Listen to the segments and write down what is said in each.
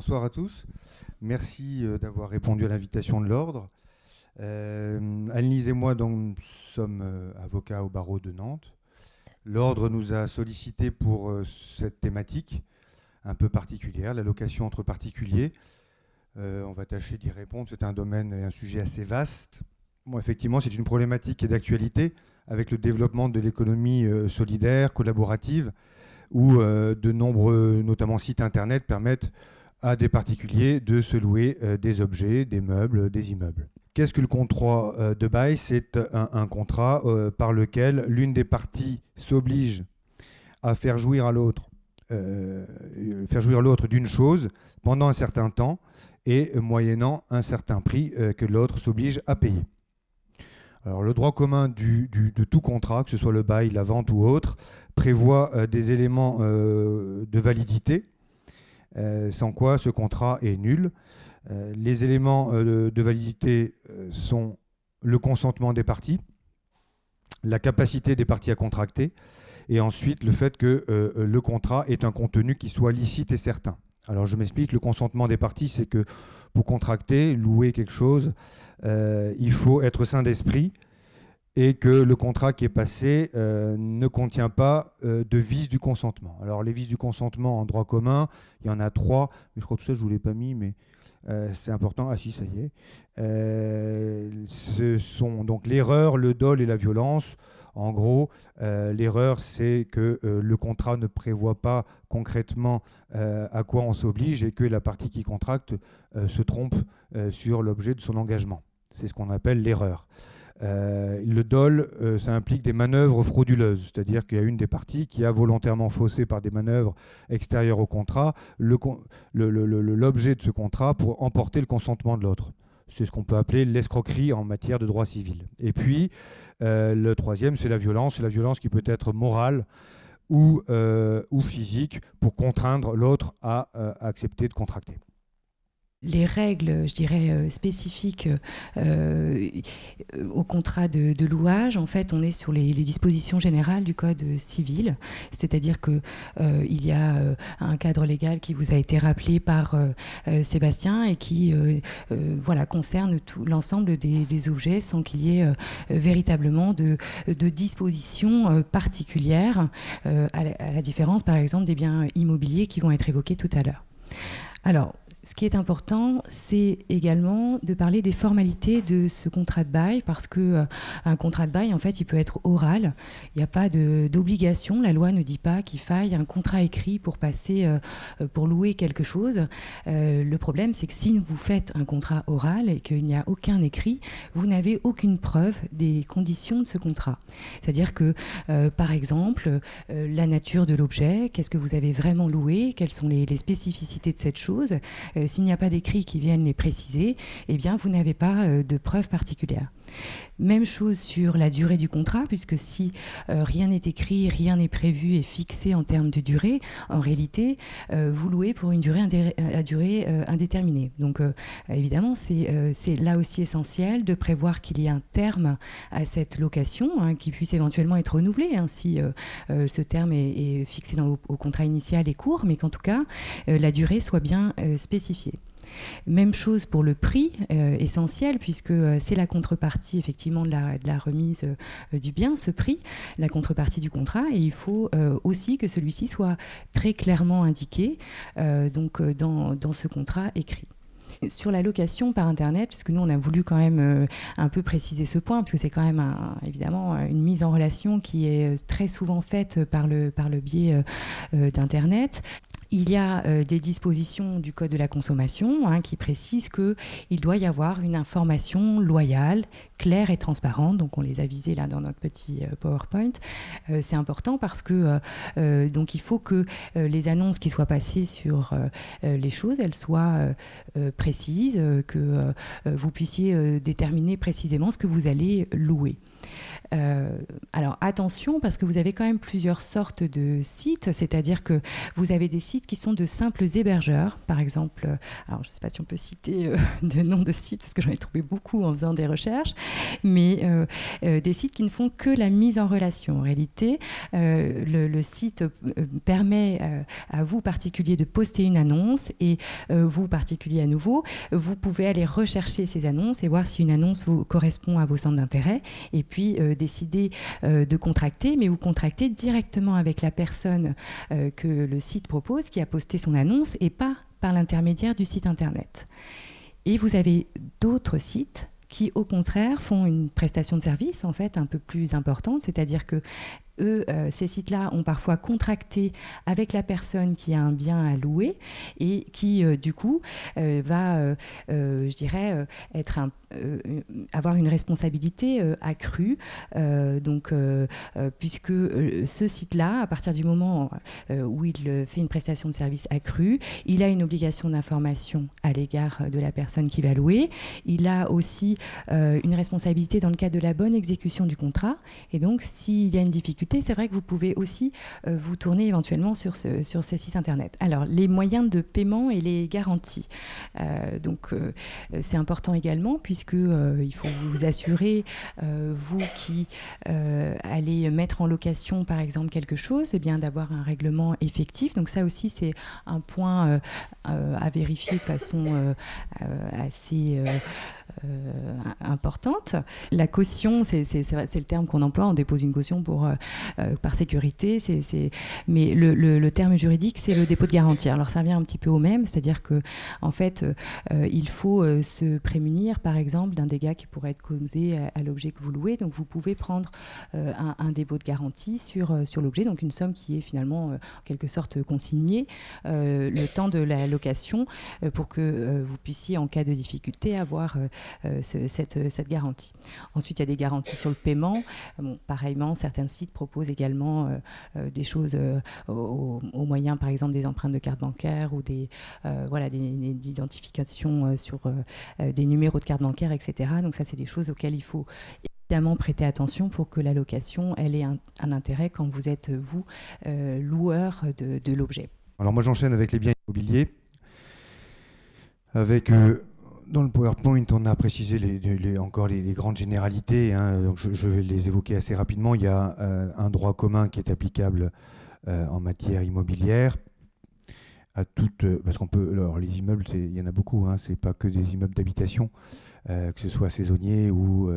Bonsoir à tous. Merci d'avoir répondu à l'invitation de l'Ordre. Anne-Lise et moi donc, sommes avocats au barreau de Nantes. L'Ordre nous a sollicité pour cette thématique un peu particulière, la location entre particuliers. On va tâcher d'y répondre. C'est un domaine et un sujet assez vaste. Bon, effectivement, c'est une problématique qui est d'actualité avec le développement de l'économie solidaire, collaborative, où de nombreux, notamment sites internet, permettent à des particuliers de se louer des objets, des meubles, des immeubles. Qu'est-ce que le contrat de bail? C'est un contrat par lequel l'une des parties s'oblige à faire jouir à l'autre d'une chose pendant un certain temps et moyennant un certain prix que l'autre s'oblige à payer. Alors, le droit commun de tout contrat, que ce soit le bail, la vente ou autre, prévoit des éléments de validité, sans quoi ce contrat est nul. Les éléments de validité sont le consentement des parties, la capacité des parties à contracter, et ensuite le fait que le contrat ait un contenu qui soit licite et certain. Alors je m'explique, le consentement des parties, c'est que pour contracter, louer quelque chose, il faut être sain d'esprit et que le contrat qui est passé ne contient pas de vices du consentement. Alors les vices du consentement en droit commun, il y en a 3, mais je crois que tout ça je ne vous l'ai pas mis, mais c'est important. Ah si, ça y est. Ce sont donc l'erreur, le dol et la violence. En gros, l'erreur, c'est que le contrat ne prévoit pas concrètement à quoi on s'oblige et que la partie qui contracte se trompe sur l'objet de son engagement. C'est ce qu'on appelle l'erreur. Le dol, ça implique des manœuvres frauduleuses, c'est-à-dire qu'il y a une des parties qui a volontairement faussé par des manœuvres extérieures au contrat l'objet de ce contrat pour emporter le consentement de l'autre. C'est ce qu'on peut appeler l'escroquerie en matière de droit civil. Et puis, le troisième, c'est la violence qui peut être morale ou physique pour contraindre l'autre à accepter de contracter. Les règles, je dirais, spécifiques au contrat de louage, en fait, on est sur les dispositions générales du Code civil, c'est-à-dire qu'il y a un cadre légal qui vous a été rappelé par Sébastien et qui voilà, concerne l'ensemble des objets sans qu'il y ait véritablement de dispositions particulières, à la différence, par exemple, des biens immobiliers qui vont être évoqués tout à l'heure. Alors, ce qui est important, c'est également de parler des formalités de ce contrat de bail, parce que un contrat de bail, en fait, il peut être oral. Il n'y a pas d'obligation. La loi ne dit pas qu'il faille un contrat écrit pour passer, pour louer quelque chose. Le problème, c'est que si vous faites un contrat oral et qu'il n'y a aucun écrit, vous n'avez aucune preuve des conditions de ce contrat. C'est-à-dire que, par exemple, la nature de l'objet, qu'est-ce que vous avez vraiment loué, quelles sont les spécificités de cette chose. S'il n'y a pas d'écrits qui viennent les préciser, eh bien, vous n'avez pas de preuves particulières. Même chose sur la durée du contrat, puisque si rien n'est écrit, rien n'est prévu et fixé en termes de durée, en réalité, vous louez pour une durée indéterminée. Donc, évidemment, c'est là aussi essentiel de prévoir qu'il y ait un terme à cette location, hein, qui puisse éventuellement être renouvelé, hein, si ce terme est fixé au contrat initial et court, mais qu'en tout cas, la durée soit bien spécifiée. Même chose pour le prix, essentiel, puisque c'est la contrepartie effectivement de la remise du bien, ce prix, la contrepartie du contrat, et il faut aussi que celui-ci soit très clairement indiqué donc, dans ce contrat écrit. Sur la location par Internet, puisque nous on a voulu quand même un peu préciser ce point, parce que c'est quand même évidemment une mise en relation qui est très souvent faite par le biais d'Internet. Il y a des dispositions du Code de la consommation, hein, qui précisent qu'il doit y avoir une information loyale, claire et transparente. Donc on les a visées là dans notre petit PowerPoint. C'est important parce que donc il faut que les annonces qui soient passées sur les choses, elles soient précises, que vous puissiez déterminer précisément ce que vous allez louer. Alors attention, parce que vous avez quand même plusieurs sortes de sites, c'est-à-dire que vous avez des sites qui sont de simples hébergeurs, par exemple, alors je ne sais pas si on peut citer de noms de sites, parce que j'en ai trouvé beaucoup en faisant des recherches, mais des sites qui ne font que la mise en relation. En réalité, le site permet à vous, particulier, de poster une annonce, et vous, particulier à nouveau, vous pouvez aller rechercher ces annonces et voir si une annonce vous correspond à vos centres d'intérêt, et puis décider de contracter, mais vous contractez directement avec la personne que le site propose, qui a posté son annonce, et pas par l'intermédiaire du site internet. Et vous avez d'autres sites qui, au contraire, font une prestation de service en fait un peu plus importante, c'est-à-dire que eux, ces sites-là ont parfois contracté avec la personne qui a un bien à louer et qui, du coup, va, je dirais, avoir une responsabilité accrue. Puisque ce site-là, à partir du moment où il fait une prestation de service accrue, il a une obligation d'information à l'égard de la personne qui va louer. Il a aussi une responsabilité dans le cadre de la bonne exécution du contrat. Et donc, s'il y a une difficulté, c'est vrai que vous pouvez aussi vous tourner éventuellement sur ces sites internet. Alors, les moyens de paiement et les garanties. C'est important également, puisque il faut vous assurer, vous qui allez mettre en location, par exemple, quelque chose, eh bien, d'avoir un règlement effectif. Donc ça aussi, c'est un point à vérifier de façon assez importante. La caution, c'est le terme qu'on emploie, on dépose une caution par sécurité, mais le terme juridique, c'est le dépôt de garantie. Alors ça revient un petit peu au même, c'est-à-dire que en fait, il faut se prémunir, par exemple, d'un dégât qui pourrait être causé à l'objet que vous louez. Donc vous pouvez prendre un dépôt de garantie sur l'objet, donc une somme qui est finalement en quelque sorte consignée le temps de la location pour que vous puissiez, en cas de difficulté, avoir cette garantie. Ensuite, il y a des garanties sur le paiement. Bon, pareillement, certains sites proposent également des choses au moyen, par exemple, des empreintes de carte bancaire ou des identifications sur des numéros de carte bancaire, etc. Donc ça, c'est des choses auxquelles il faut évidemment prêter attention pour que la location elle ait un intérêt quand vous êtes, vous, loueur de l'objet. Alors moi, j'enchaîne avec les biens immobiliers. Avec... Dans le PowerPoint, on a précisé encore les grandes généralités, hein, donc je vais les évoquer assez rapidement. Il y a un droit commun qui est applicable en matière immobilière à toutes, parce qu'on peut, alors les immeubles, il y en a beaucoup, hein, c'est pas que des immeubles d'habitation, que ce soit saisonnier ou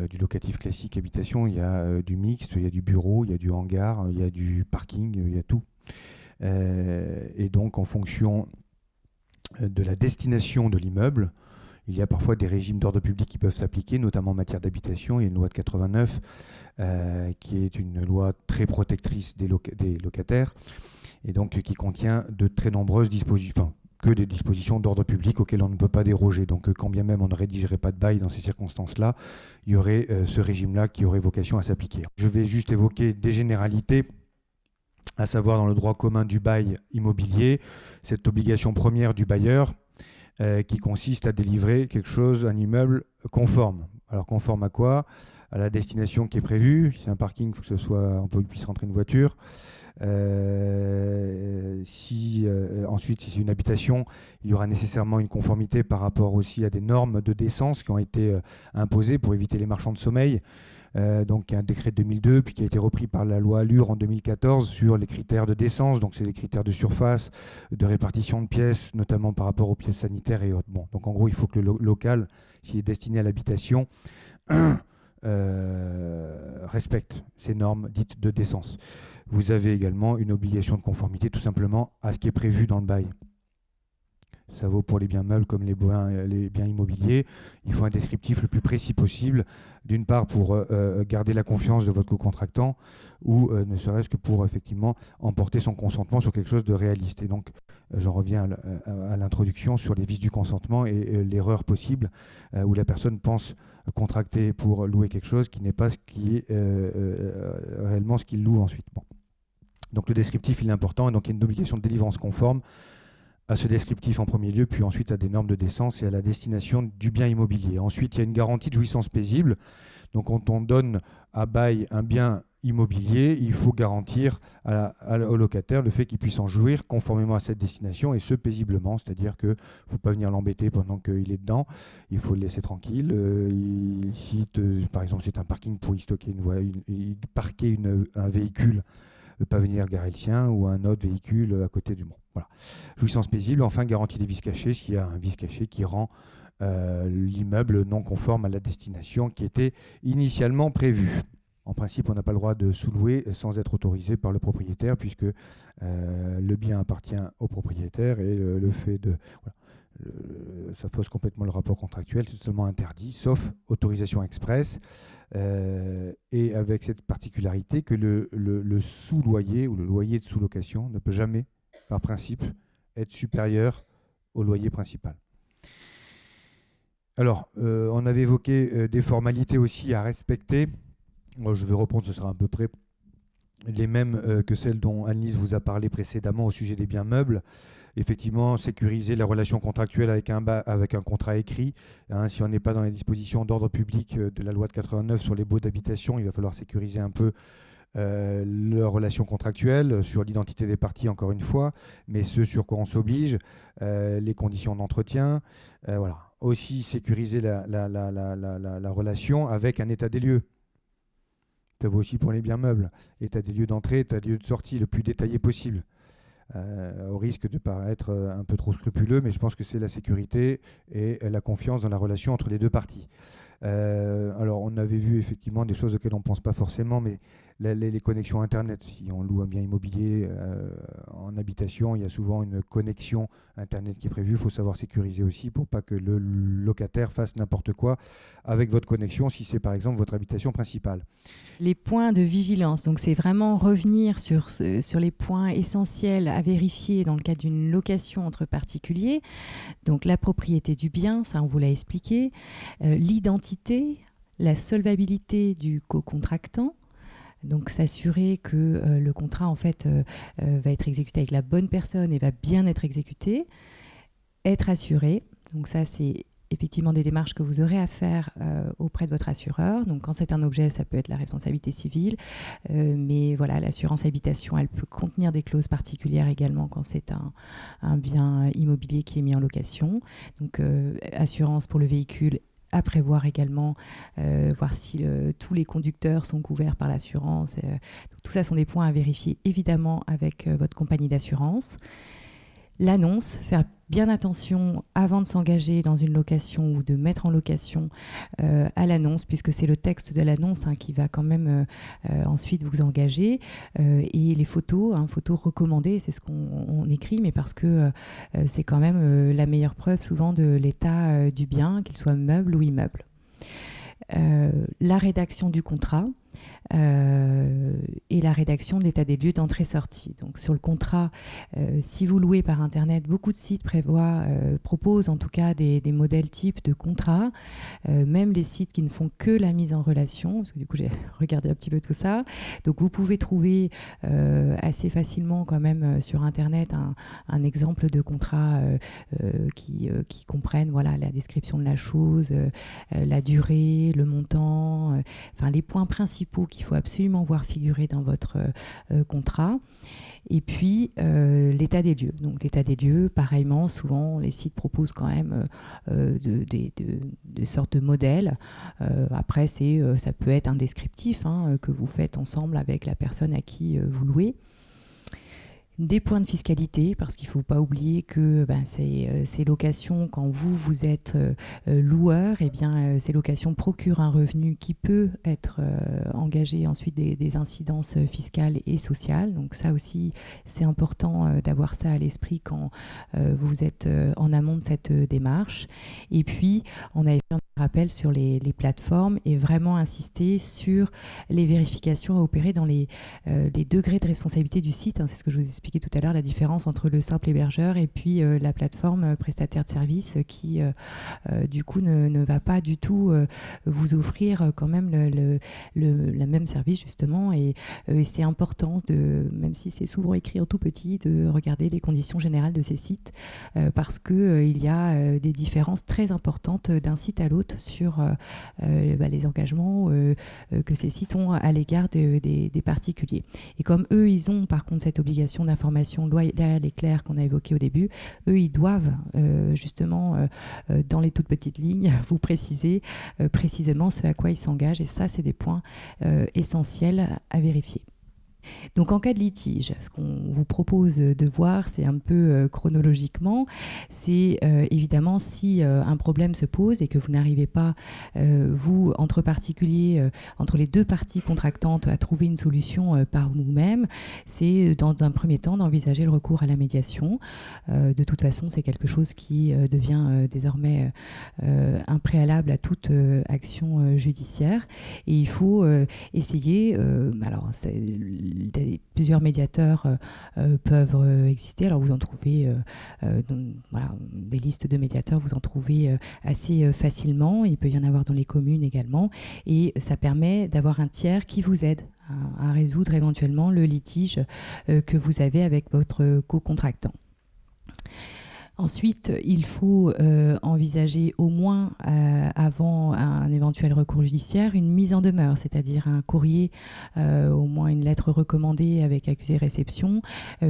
du locatif classique habitation. Il y a du mixte, il y a du bureau, il y a du hangar, il y a du parking, il y a tout. Et donc, en fonction de la destination de l'immeuble, il y a parfois des régimes d'ordre public qui peuvent s'appliquer, notamment en matière d'habitation. Il y a une loi de 89 qui est une loi très protectrice des locataires et donc qui contient de très nombreuses dispositions, que des dispositions d'ordre public auxquelles on ne peut pas déroger. Donc quand bien même on ne rédigerait pas de bail dans ces circonstances-là, il y aurait ce régime-là qui aurait vocation à s'appliquer. Je vais juste évoquer des généralités, à savoir dans le droit commun du bail immobilier, cette obligation première du bailleur qui consiste à délivrer quelque chose, un immeuble conforme. Alors conforme à quoi? À la destination qui est prévue. Si c'est un parking, il faut que ce soit, on puisse rentrer une voiture. Ensuite, si c'est une habitation, il y aura nécessairement une conformité par rapport aussi à des normes de décence qui ont été imposées pour éviter les marchands de sommeil. Donc un décret de 2002, puis qui a été repris par la loi Allure en 2014 sur les critères de décence. Donc c'est les critères de surface, de répartition de pièces, notamment par rapport aux pièces sanitaires et autres. Bon, donc en gros, il faut que le local, s'il est destiné à l'habitation, respecte ces normes dites de décence. Vous avez également une obligation de conformité tout simplement à ce qui est prévu dans le bail. Ça vaut pour les biens meubles comme les biens immobiliers. Il faut un descriptif le plus précis possible, d'une part pour garder la confiance de votre co-contractant ou ne serait-ce que pour effectivement emporter son consentement sur quelque chose de réaliste. Et donc, j'en reviens à l'introduction sur les vices du consentement et l'erreur possible où la personne pense contracter pour louer quelque chose qui n'est pas ce qui est réellement ce qu'il loue ensuite. Bon. Donc le descriptif, il est important, et donc il y a une obligation de délivrance conforme à ce descriptif en premier lieu, puis ensuite à des normes de décence et à la destination du bien immobilier. Ensuite, il y a une garantie de jouissance paisible. Donc, quand on donne à bail un bien immobilier, il faut garantir au locataire le fait qu'il puisse en jouir conformément à cette destination et ce paisiblement, c'est-à-dire qu'il ne faut pas venir l'embêter pendant qu'il est dedans, il faut le laisser tranquille. Par exemple, c'est un parking pour y stocker parquer un véhicule, pas venir garer le sien ou un autre véhicule à côté du bon. Voilà. Jouissance paisible, enfin garantie des vices cachés, s'il y a un vice caché qui rend l'immeuble non conforme à la destination qui était initialement prévue. En principe, on n'a pas le droit de sous-louer sans être autorisé par le propriétaire, puisque le bien appartient au propriétaire et le fait de... Voilà, ça fausse complètement le rapport contractuel, c'est totalement interdit, sauf autorisation express, et avec cette particularité que le sous-loyer ou le loyer de sous-location ne peut jamais, par principe, être supérieur au loyer principal. Alors, on avait évoqué des formalités aussi à respecter. Je vais reprendre, ce sera à peu près les mêmes que celles dont Annelise vous a parlé précédemment au sujet des biens meubles. Effectivement, sécuriser la relation contractuelle avec un contrat écrit. Hein, si on n'est pas dans les dispositions d'ordre public de la loi de 89 sur les baux d'habitation, il va falloir sécuriser un peu leur relation contractuelle, sur l'identité des parties encore une fois, mais ce sur quoi on s'oblige, les conditions d'entretien, voilà. Aussi sécuriser la relation avec un état des lieux. Ça vaut aussi pour les biens meubles. État des lieux d'entrée, état des lieux de sortie, le plus détaillé possible. Au risque de paraître un peu trop scrupuleux, mais je pense que c'est la sécurité et la confiance dans la relation entre les deux parties. Alors, on avait vu effectivement des choses auxquelles on ne pense pas forcément, mais les connexions Internet. Si on loue un bien immobilier en habitation, il y a souvent une connexion Internet qui est prévue. Il faut savoir sécuriser aussi pour pas que le locataire fasse n'importe quoi avec votre connexion, si c'est par exemple votre habitation principale. Les points de vigilance, donc c'est vraiment revenir sur les points essentiels à vérifier dans le cadre d'une location entre particuliers. Donc la propriété du bien, ça on vous l'a expliqué, l'identité, la solvabilité du co-contractant. Donc s'assurer que le contrat en fait va être exécuté avec la bonne personne et va bien être exécuté. Être assuré, donc ça c'est effectivement des démarches que vous aurez à faire auprès de votre assureur. Donc quand c'est un objet, ça peut être la responsabilité civile, mais voilà, l'assurance habitation, elle peut contenir des clauses particulières également quand c'est un bien immobilier qui est mis en location. Donc assurance pour le véhicule, à prévoir également, voir si tous les conducteurs sont couverts par l'assurance. Tout ça sont des points à vérifier évidemment avec votre compagnie d'assurance. L'annonce, faire bien attention avant de s'engager dans une location ou de mettre en location à l'annonce, puisque c'est le texte de l'annonce qui va quand même ensuite vous engager. Et les photos, photos recommandées, c'est ce qu'on écrit, mais parce que c'est quand même la meilleure preuve souvent de l'état du bien, qu'il soit meuble ou immeuble. La rédaction du contrat et la rédaction de l'état des lieux d'entrée-sortie. Donc sur le contrat, si vous louez par Internet, beaucoup de sites proposent en tout cas des modèles types de contrat, même les sites qui ne font que la mise en relation, parce que du coup j'ai regardé un petit peu tout ça. Donc vous pouvez trouver assez facilement quand même sur Internet un exemple de contrat qui comprennent voilà, la description de la chose, la durée, le montant, enfin les points principaux qu'il faut absolument voir figurer dans votre contrat. Et puis l'état des lieux. Donc l'état des lieux, pareillement, souvent les sites proposent quand même des sortes de modèles. Après, ça peut être un descriptif que vous faites ensemble avec la personne à qui vous louez. Des points de fiscalité, parce qu'il ne faut pas oublier que ces locations, quand vous êtes loueur, eh bien, ces locations procurent un revenu qui peut être engagé ensuite des incidences fiscales et sociales. Donc ça aussi, c'est important d'avoir ça à l'esprit quand vous êtes en amont de cette démarche. Et puis, on avait fait rappel sur les plateformes et vraiment insister sur les vérifications à opérer dans les degrés de responsabilité du site. C'est ce que je vous expliquais tout à l'heure, la différence entre le simple hébergeur et puis la plateforme prestataire de service qui, du coup, ne va pas du tout vous offrir quand même le même service, justement. Et c'est important, même si c'est souvent écrit en tout petit, de regarder les conditions générales de ces sites parce qu'il y a des différences très importantes d'un site à l'autre sur les engagements que ces sites ont à l'égard des particuliers. Et comme eux, ils ont par contre cette obligation d'information loyale et claire qu'on a évoquée au début, eux, ils doivent justement, dans les toutes petites lignes, vous préciser précisément ce à quoi ils s'engagent. Et ça, c'est des points essentiels à vérifier. Donc en cas de litige, ce qu'on vous propose de voir, c'est un peu chronologiquement, c'est évidemment si un problème se pose et que vous n'arrivez pas, vous, entre particuliers, entre les deux parties contractantes, à trouver une solution par vous-même, c'est dans un premier temps d'envisager le recours à la médiation. De toute façon, c'est quelque chose qui devient désormais un préalable à toute action judiciaire. Et il faut essayer, alors plusieurs médiateurs peuvent exister. Alors vous en trouvez, voilà, des listes de médiateurs, vous en trouvez assez facilement. Il peut y en avoir dans les communes également. Et ça permet d'avoir un tiers qui vous aide à résoudre éventuellement le litige que vous avez avec votre co-contractant. Ensuite, il faut envisager au moins, avant un éventuel recours judiciaire, une mise en demeure, c'est-à-dire un courrier, au moins une lettre recommandée avec accusé-réception,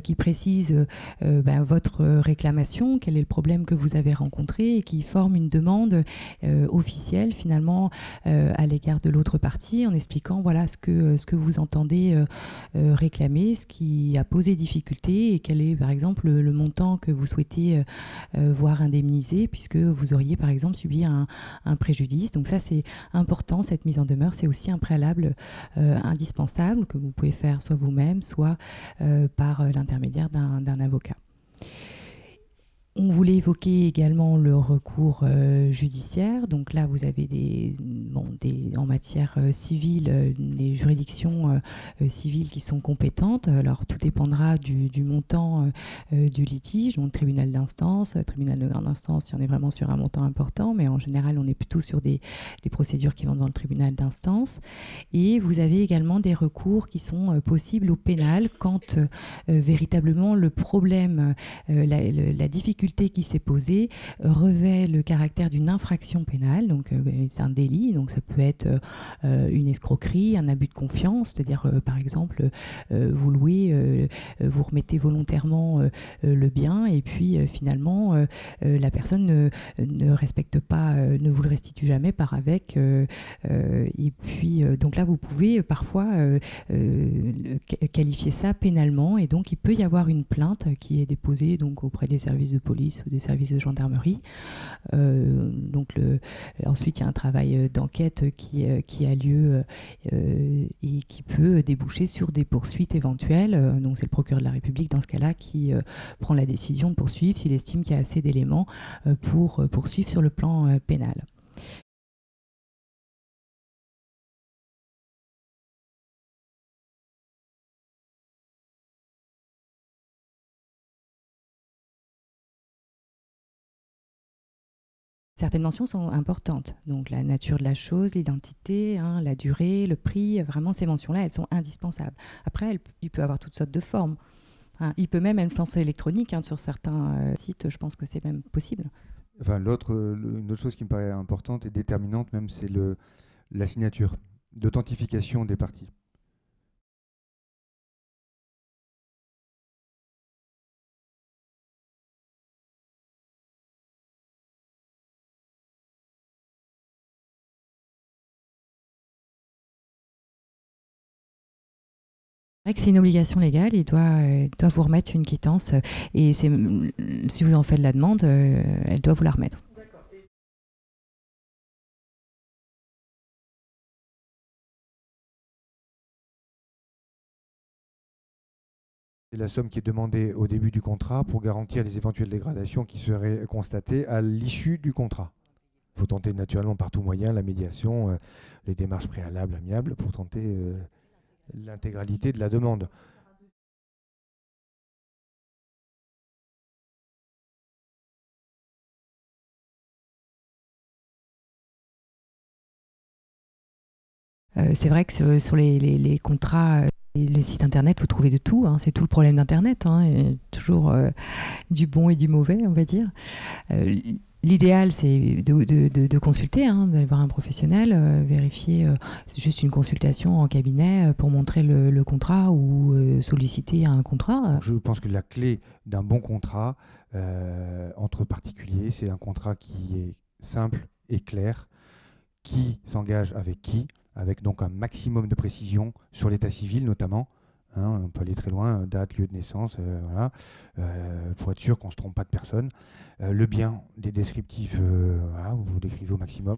qui précise votre réclamation, quel est le problème que vous avez rencontré, et qui forme une demande officielle finalement à l'égard de l'autre partie, en expliquant voilà ce que vous entendez réclamer, ce qui a posé difficulté, et quel est par exemple le montant que vous souhaitez voire indemnisé, puisque vous auriez par exemple subi un préjudice. Donc ça, c'est important, cette mise en demeure. C'est aussi un préalable indispensable que vous pouvez faire soit vous-même, soit par l'intermédiaire d'un avocat. On voulait évoquer également le recours judiciaire. Donc là, vous avez en matière civile, les juridictions civiles qui sont compétentes. Alors tout dépendra du montant du litige. Donc tribunal d'instance, tribunal de grande instance, si on est vraiment sur un montant important, mais en général, on est plutôt sur des procédures qui vont dans le tribunal d'instance. Et vous avez également des recours qui sont possibles au pénal quand véritablement le problème, la difficulté qui s'est posée revêt le caractère d'une infraction pénale, donc c'est un délit, donc ça peut être une escroquerie, un abus de confiance, c'est-à-dire par exemple vous louez, vous remettez volontairement le bien et puis finalement la personne ne respecte pas, ne vous le restitue jamais par avec, et puis donc là vous pouvez parfois qualifier ça pénalement, et donc il peut y avoir une plainte qui est déposée donc auprès des services de police ou des services de gendarmerie. Ensuite, il y a un travail d'enquête qui a lieu et qui peut déboucher sur des poursuites éventuelles. Donc c'est le procureur de la République dans ce cas-là qui prend la décision de poursuivre s'il estime qu'il y a assez d'éléments pour poursuivre sur le plan pénal. Certaines mentions sont importantes, donc la nature de la chose, l'identité, la durée, le prix, vraiment ces mentions-là, elles sont indispensables. Après, il peut avoir toutes sortes de formes. Il peut même influence électronique sur certains sites, je pense que c'est même possible. Enfin, une autre chose qui me paraît importante et déterminante même, c'est la signature d'authentification des parties. C'est vrai que c'est une obligation légale, il doit vous remettre une quittance et si vous en faites la demande, elle doit vous la remettre. C'est la somme qui est demandée au début du contrat pour garantir les éventuelles dégradations qui seraient constatées à l'issue du contrat. faut tenter naturellement par tout moyen la médiation, les démarches préalables, amiables, pour tenter l'intégralité de la demande. C'est vrai que sur les contrats et les sites internet, vous trouvez de tout, hein, c'est tout le problème d'internet, hein, et toujours du bon et du mauvais, on va dire. L'idéal, c'est de consulter, hein, d'aller voir un professionnel, vérifier, c'est juste une consultation en cabinet pour montrer le contrat ou solliciter un contrat. Je pense que la clé d'un bon contrat entre particuliers, c'est un contrat qui est simple et clair, qui s'engage avec qui, avec donc un maximum de précision sur l'état civil notamment. Hein, on peut aller très loin, date, lieu de naissance, voilà, pour être sûr qu'on ne se trompe pas de personne. Le bien, des descriptifs, voilà, vous décrivez au maximum.